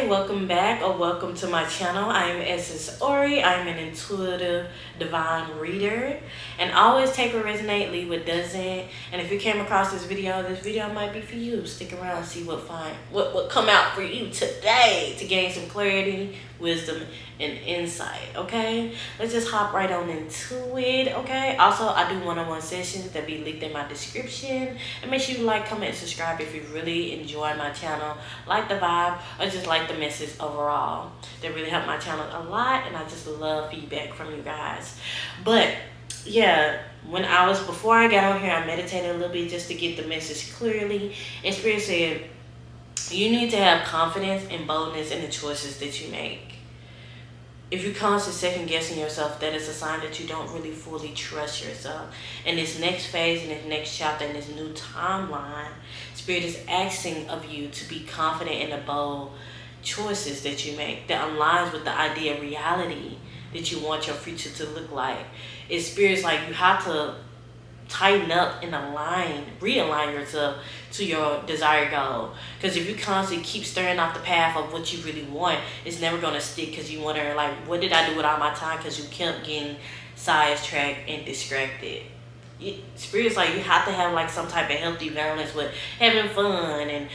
welcome back or welcome to my channel. I am Essence Ori. I am an intuitive divine reader, and always take what resonate, leave what doesn't. And if you came across this video might be for you. Stick around, see what come out for you today to gain some clarity, wisdom, and insight. Okay, let's just hop right on into it. Okay, also I do one-on-one sessions that be linked in my description, and make sure you like, comment, and subscribe if you really enjoy my channel, like the vibe, or just like the message overall. That really helped my channel a lot, and I just love feedback from you guys. But yeah, before I got on here, I meditated a little bit just to get the message clearly, and Spirit said you need to have confidence and boldness in the choices that you make. If you're constantly second guessing yourself, that is a sign that you don't really fully trust yourself. In this next phase, in this next chapter, in this new timeline, Spirit is asking of you to be confident in the bold choices that you make that aligns with the idea of reality that you want your future to look like. It's Spirit's like you have to tighten up and realign yourself to your desired goal. Because if you constantly keep stirring off the path of what you really want, it's never going to stick, because you wonder, like, what did I do with all my time? Because you kept getting sidetracked and distracted. Spirit's like you have to have like some type of healthy balance with having fun and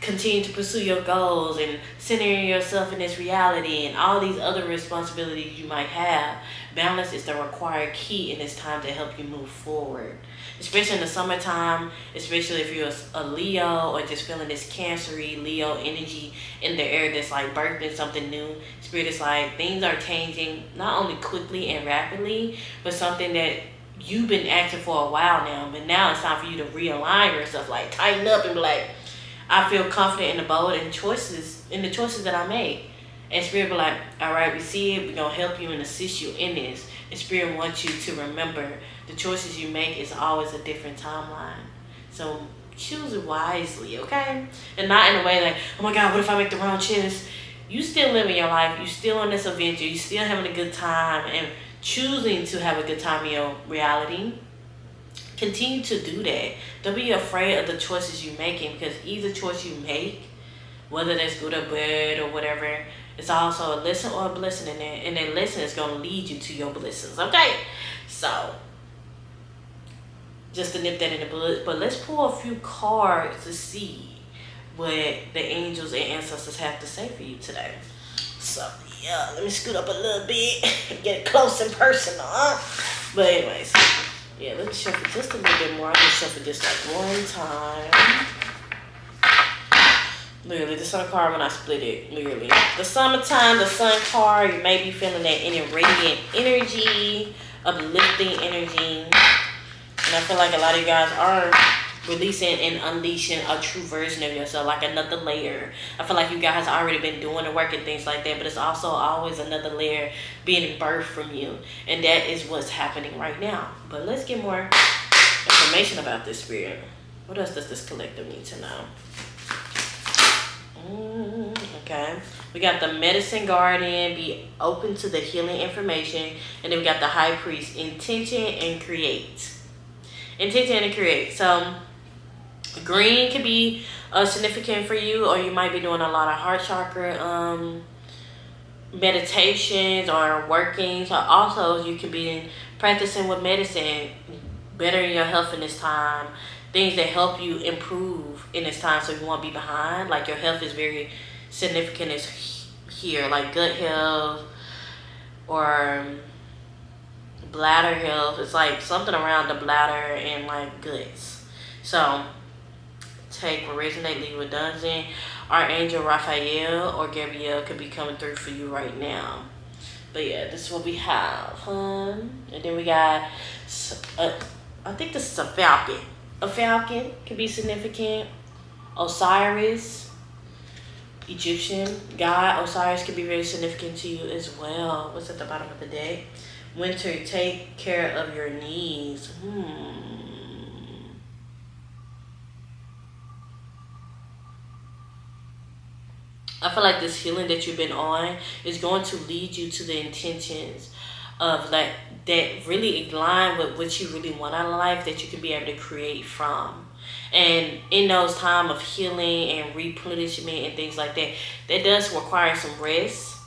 continue to pursue your goals and centering yourself in this reality and all these other responsibilities you might have. Balance is the required key in this time to help you move forward, especially in the summertime, especially if you're a Leo or just feeling this Cancery Leo energy in the air that's like birthing something new. Spirit is like things are changing not only quickly and rapidly, but something that you've been acting for a while now, but now it's time for you to realign yourself, like tighten up and be like, I feel confident in the bold and the choices that I make. And Spirit be like, all right, we see it. We're going to help you and assist you in this. And Spirit wants you to remember the choices you make is always a different timeline. So choose it wisely, okay? And not in a way like, oh my God, what if I make the wrong choice? You still living your life. You still on this adventure. You still having a good time and choosing to have a good time in your reality. Continue to do that. Don't be afraid of the choices you're making, because either choice you make, whether that's good or bad or whatever, it's also a lesson or a blessing in there. And that lesson is going to lead you to your blessings. Okay? So, just to nip that in the bud. But let's pull a few cards to see what the angels and ancestors have to say for you today. So, yeah, let me scoot up a little bit. Get close and personal, huh? But anyways, yeah, let me shuffle just a little bit more. I'm going to shuffle this like one time. Literally, the sun card when I split it, literally. The summertime, the sun card, you may be feeling that inner radiant energy, uplifting energy. And I feel like a lot of you guys are releasing and unleashing a true version of yourself, like another layer. I feel like you guys already been doing the work and things like that, but it's also always another layer being birthed from you. And that is what's happening right now. But let's get more information about this, Spirit. What else does this collective need to know? Okay, we got the medicine guardian, be open to the healing information, and then we got the high priest, intention and create. So green can be significant for you, or you might be doing a lot of heart chakra meditations or workings, or also you can be practicing with medicine, bettering your health in this time, things that help you improve in this time so you won't be behind. Like your health is very significant here, like gut health or bladder health. It's like something around the bladder and like guts. So take what resonate, leave what doesn't. Archangel Raphael or Gabriel could be coming through for you right now. But yeah, this is what we have, And then we got, I think this is a falcon. A falcon can be significant. Osiris, Egyptian god Osiris, can be very significant to you as well. What's at the bottom of the deck? Winter, take care of your needs. I feel like this healing that you've been on is going to lead you to the intentions of that really align with what you really want out of life, that you can be able to create from. And in those time of healing and replenishment and things like that, that does require some rest,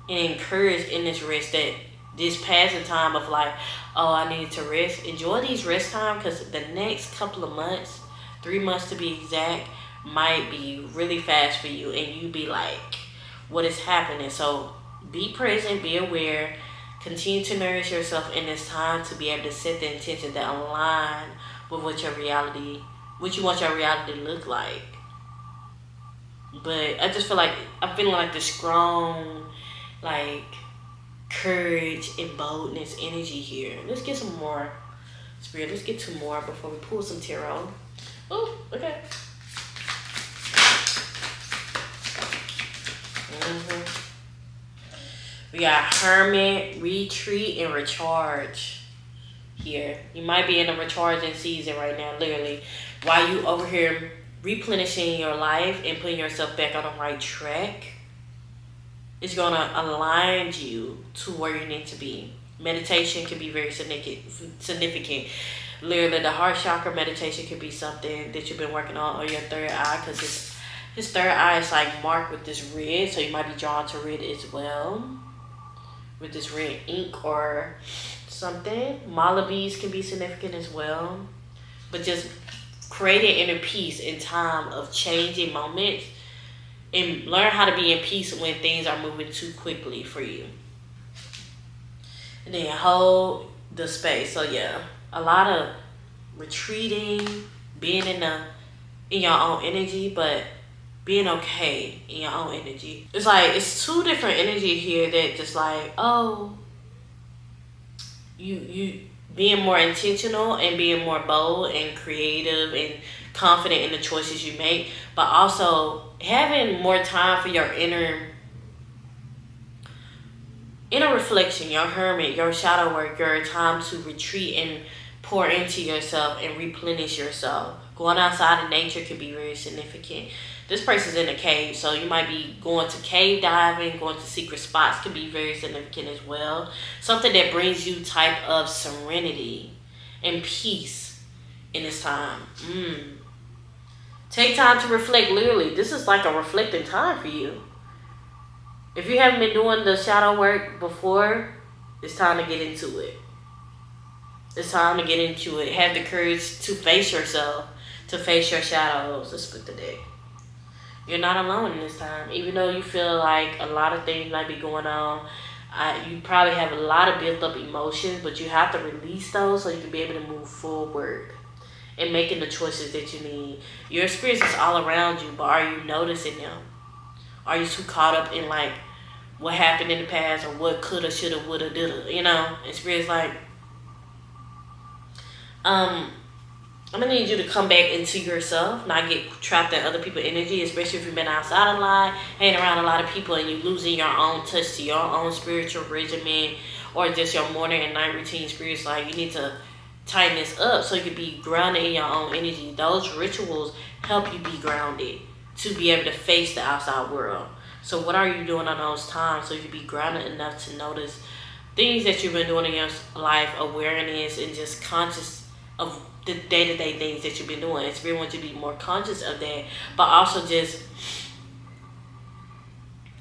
and encourage in this rest that this passing time of like, oh, I need to rest. Enjoy these rest time, because the next couple of months, 3 months to be exact, might be really fast for you, and you be like, what is happening? So be present, be aware, continue to nourish yourself in this time to be able to set the intention that align with what your reality, what you want your reality to look like. But I just feel like I'm feeling like the strong, like, courage and boldness energy here. Let's get some more, Spirit. Let's get 2 more before we pull some tarot. Oh, okay. We got Hermit, Retreat, and Recharge here. You might be in a recharging season right now, literally. While you over here replenishing your life and putting yourself back on the right track, it's going to align you to where you need to be. Meditation can be very significant. Literally, the heart chakra meditation could be something that you've been working on your third eye, because his third eye is like marked with this red, so you might be drawn to red as well, with this red ink or something. Mala beads can be significant as well. But just creating inner peace in time of changing moments, and learn how to be in peace when things are moving too quickly for you. And then hold the space. So yeah, a lot of retreating, being in your own energy, but being okay in your own energy. It's like, it's 2 different energy here that just like, oh, you being more intentional and being more bold and creative and confident in the choices you make, but also having more time for your inner reflection, your hermit, your shadow work, your time to retreat and pour into yourself and replenish yourself. Going outside in nature could be very significant. This person's in a cave, so you might be going to cave diving, going to secret spots could be very significant as well. Something that brings you type of serenity and peace in this time. Take time to reflect. Literally, this is like a reflecting time for you. If you haven't been doing the shadow work before, it's time to get into it. It's time to get into it. Have the courage to face yourself, to face your shadows. Let's split the deck. You're not alone in this time. Even though you feel like a lot of things might be going on, you probably have a lot of built up emotions, but you have to release those so you can be able to move forward and making the choices that you need. Your spirits is all around you, but are you noticing them? Are you too caught up in like what happened in the past, or what coulda, shoulda, woulda, dida, you know? And spirits like, I'm gonna need you to come back into yourself, not get trapped in other people's energy, especially if you've been outside a lot, hanging around a lot of people, and you losing your own touch to your own spiritual regimen, or just your morning and night routine. Spirits like, you need to tighten this up so you can be grounded in your own energy. Those rituals help you be grounded to be able to face the outside world. So what are you doing on those times so you can be grounded enough to notice things that you've been doing in your life, awareness, and just conscious of the day-to-day things that you've been doing. It's really want you to be more conscious of that, but also just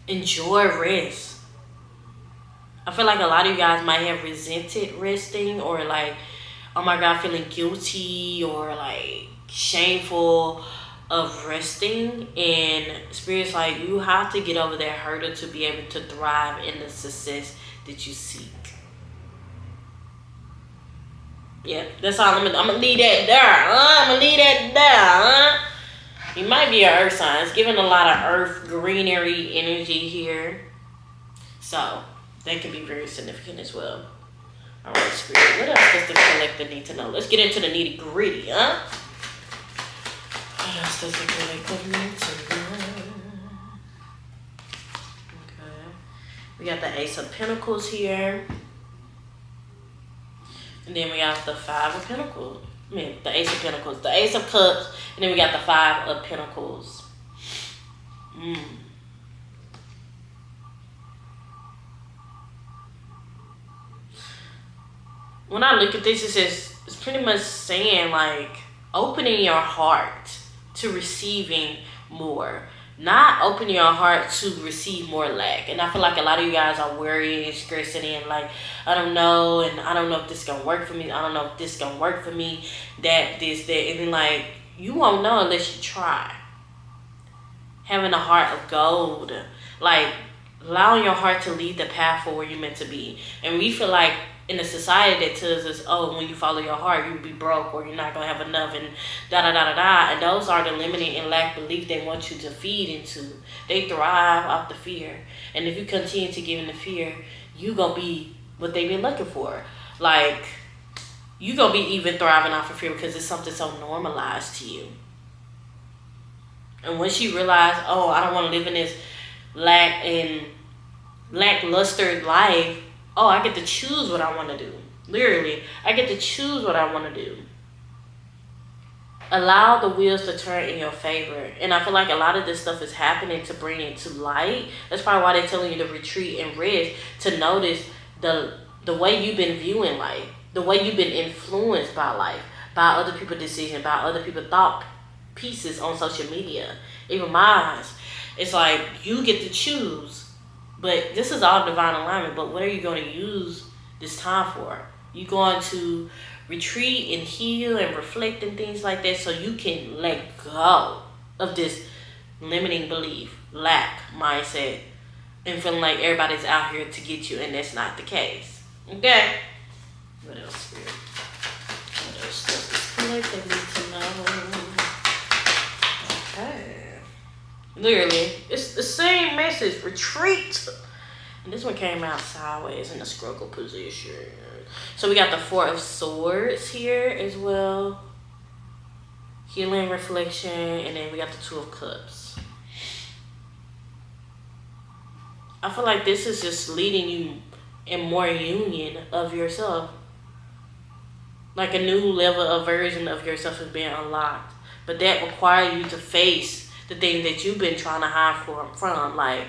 enjoy rest. I feel like a lot of you guys might have resented resting, or like, oh my God, feeling guilty or like shameful of resting. And spirits like, you have to get over that hurdle to be able to thrive in the success that you seek. Yeah, that's all. I'm gonna leave that there. I'm gonna leave that there. You might be an earth sign. It's giving a lot of earth greenery energy here, so that can be very significant as well. All right, spirit. What else does the collector need to know? Let's get into the nitty gritty, huh? What else does the collector need to know? Okay, we got the Ace of Pentacles here. And then we got the Five of Pentacles. The Ace of Pentacles. The Ace of Cups. And then we got the Five of Pentacles. When I look at this, it's pretty much saying like, opening your heart to receiving more. Not opening your heart to receive more lack. And I feel like a lot of you guys are worrying and stressing and like, I don't know, and I don't know if this is gonna work for me. I don't know if this is gonna work for me. That, this, that. And then like, you won't know unless you try. Having a heart of gold. Like, allowing your heart to lead the path for where you're meant to be. And we feel like in a society that tells us, oh, when you follow your heart, you'll be broke or you're not going to have enough and da-da-da-da-da. And those are the limiting and lack belief they want you to feed into. They thrive off the fear. And if you continue to give in the fear, you're going to be what they've been looking for. Like, you're going to be even thriving off of fear because it's something so normalized to you. And once you realize, oh, I don't want to live in this lackluster life, oh, I get to choose what I want to do. Literally, I get to choose what I want to do. Allow the wheels to turn in your favor. And I feel like a lot of this stuff is happening to bring it to light. That's probably why they're telling you to retreat and rest, to notice the way you've been viewing life, the way you've been influenced by life, by other people's decisions, by other people's thought pieces on social media, even mine. It's like you get to choose. But this is all divine alignment. But what are you going to use this time for? You're going to retreat and heal and reflect and things like that so you can let go of this limiting belief, lack mindset, and feeling like everybody's out here to get you, and that's not the case. Okay? What else, Spirit? What else does this collective need to know? Okay. Literally, it's the same message. Retreat. And this one came out sideways in a struggle position. So we got the Four of Swords here as well. Healing, reflection, and then we got the Two of Cups. I feel like this is just leading you in more union of yourself. Like a new level of version of yourself is being unlocked. But that requires you to face the things that you've been trying to hide from, like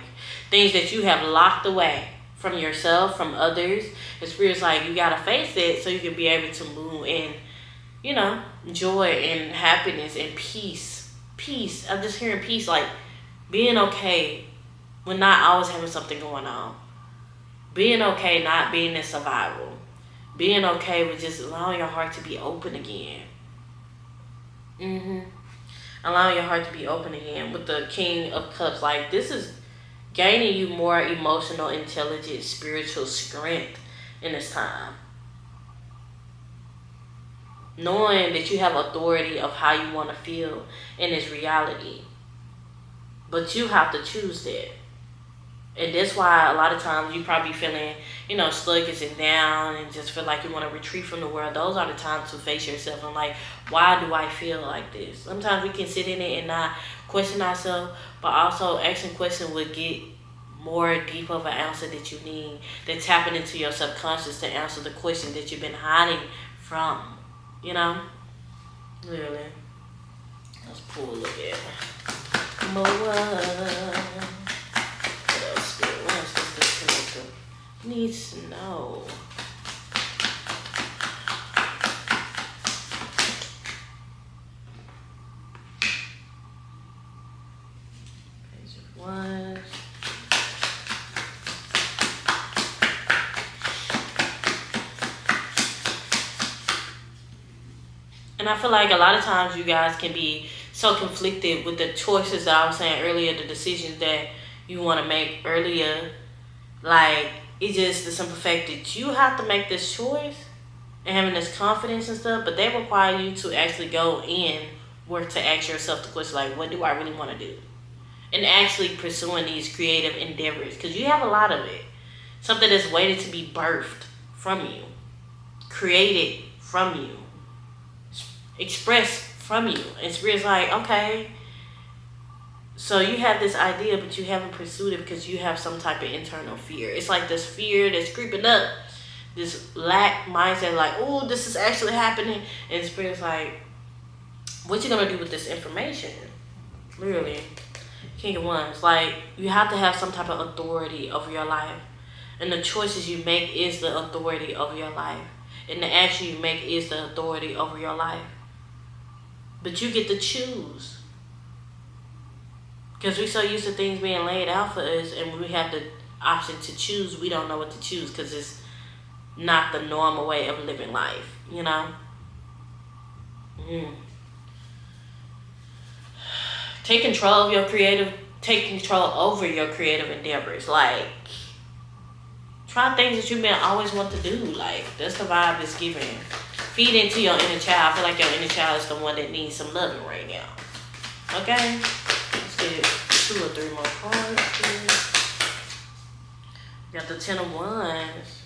things that you have locked away from yourself, from others. The Spirit's like, you gotta face it so you can be able to move in, you know, joy and happiness and peace. Peace. I'm just hearing peace, like being okay with not always having something going on. Being okay not being in survival. Being okay with just allowing your heart to be open again. Allowing your heart to be open again with the King of Cups. Like, this is gaining you more emotional, intelligence, spiritual strength in this time. Knowing that you have authority of how you want to feel in this reality. But you have to choose that. And that's why a lot of times you probably feeling, you know, sluggish and down and just feel like you want to retreat from the world. Those are the times to face yourself and like, why do I feel like this? Sometimes we can sit in it and not question ourselves, but also asking questions will get more deep of an answer that you need. That's tapping into your subconscious to answer the question that you've been hiding from. You know? Really. Let's pull a little bit more. Needs to know. Page of Wands. And I feel like a lot of times you guys can be so conflicted with the choices that I was saying earlier, the decisions that you want to make earlier. Like, it's just the simple fact that you have to make this choice and having this confidence and stuff, but they require you to actually go in work to ask yourself the question, like, what do I really want to do? And actually pursuing these creative endeavors, because you have a lot of it. Something that's waiting to be birthed from you, created from you, expressed from you. And Spirit's like, okay, so you have this idea, but you haven't pursued it because you have some type of internal fear. It's like this fear that's creeping up, this lack mindset, like, oh, this is actually happening. And Spirit's like, what you gonna do with this information? Literally, King of Wands. Like, you have to have some type of authority over your life. And the choices you make is the authority over your life. And the action you make is the authority over your life. But you get to choose. Because we're so used to things being laid out for us, and when we have the option to choose, we don't know what to choose because it's not the normal way of living life, you know? Take control over your creative endeavors. Like, try things that you've been always want to do. Like, that's the vibe it's giving. Feed into your inner child. I feel like your inner child is the one that needs some loving right now. Okay? Let's get 2 or 3 more cards here. Got the 10 of Wands.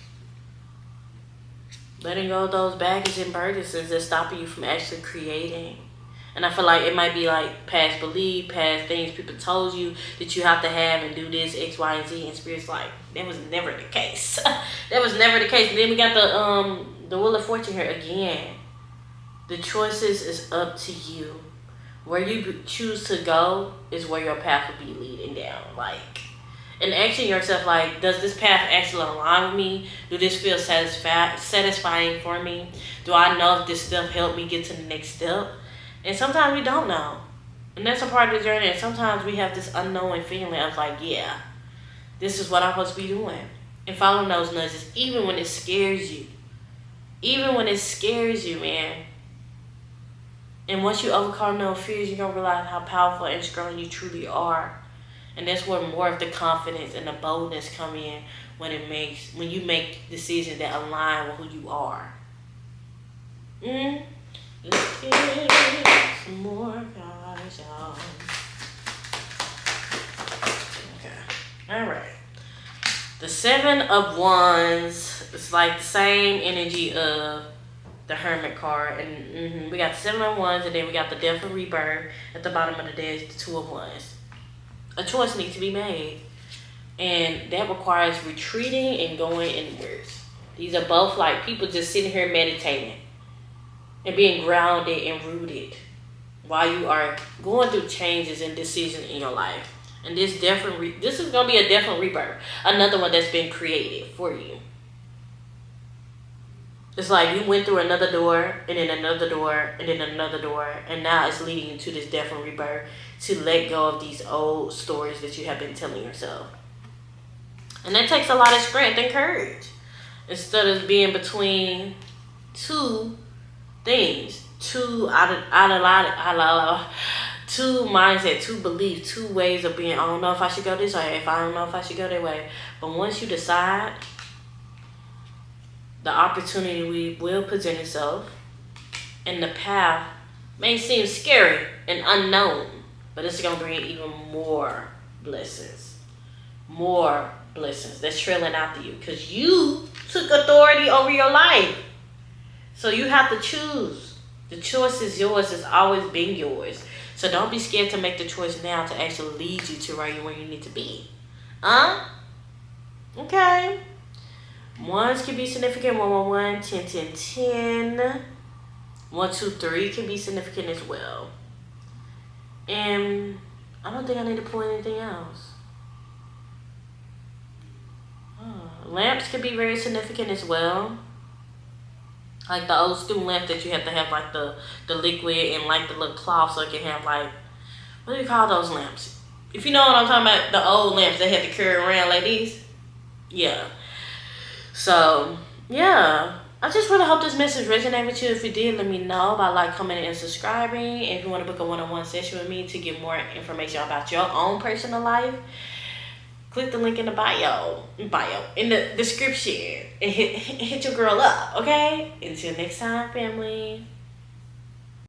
Letting go of those baggage and burdens that's stopping you from actually creating. And I feel like it might be like past belief, past things people told you that you have to have and do this, X, Y, and Z. And Spirit's like, that was never the case. That was never the case. And then we got the Wheel of Fortune here again. The choices is up to you. Where you choose to go is where your path will be leading down. Like, and asking yourself, like, does this path actually align with me? Do this feel satisfying for me? Do I know if this stuff helped me get to the next step? And sometimes we don't know. And that's a part of the journey. And sometimes we have this unknowing feeling of like, yeah, this is what I'm supposed to be doing. And following those nudges, even when it scares you. Even when it scares you, man. And once you overcome those fears, you're going to realize how powerful and strong you truly are. And that's where more of the confidence and the boldness come in when you make decisions that align with who you are. Let's get some more guys, y'all. Okay. Alright. The 7 of Wands is like the same energy of the Hermit card. And we got the 7 of Wands, and then we got the Death and Rebirth. At the bottom of the deck is the 2 of Wands. A choice needs to be made. And that requires retreating and going inwards. These are both like people just sitting here meditating and being grounded and rooted while you are going through changes and decisions in your life. And this is going to be a death and rebirth. Another one that's been created for you. It's like you went through another door, and then another door, and then another door, and now it's leading you to this death and rebirth to let go of these old stories that you have been telling yourself. And that takes a lot of strength and courage. Instead of being between 2 things, 2 mindset, 2 beliefs, 2 ways of being, I don't know if I should go this way, I don't know if I should go that way. But once you decide, the opportunity will present itself, and the path may seem scary and unknown, but it's going to bring even more blessings. More blessings that's trailing after you, because you took authority over your life. So you have to choose. The choice is yours. It's always been yours. So don't be scared to make the choice now to actually lead you to where you need to be. Okay. Ones can be significant. 1, 1, 1, 10, 10, 10. 1, 2, 3 can be significant as well. And I don't think I need to pull anything else. Lamps can be very significant as well. Like the old school lamp that you have to have like the liquid and like the little cloth so it can have like, what do you call those lamps? If you know what I'm talking about, the old lamps they had to carry around like these. Yeah. So, yeah. I just really hope this message resonated with you. If it did, let me know by like, commenting, and subscribing. If you want to book a one-on-one session with me to get more information about your own personal life, click the link in the bio, in the description, and hit your girl up, okay? Until next time, family.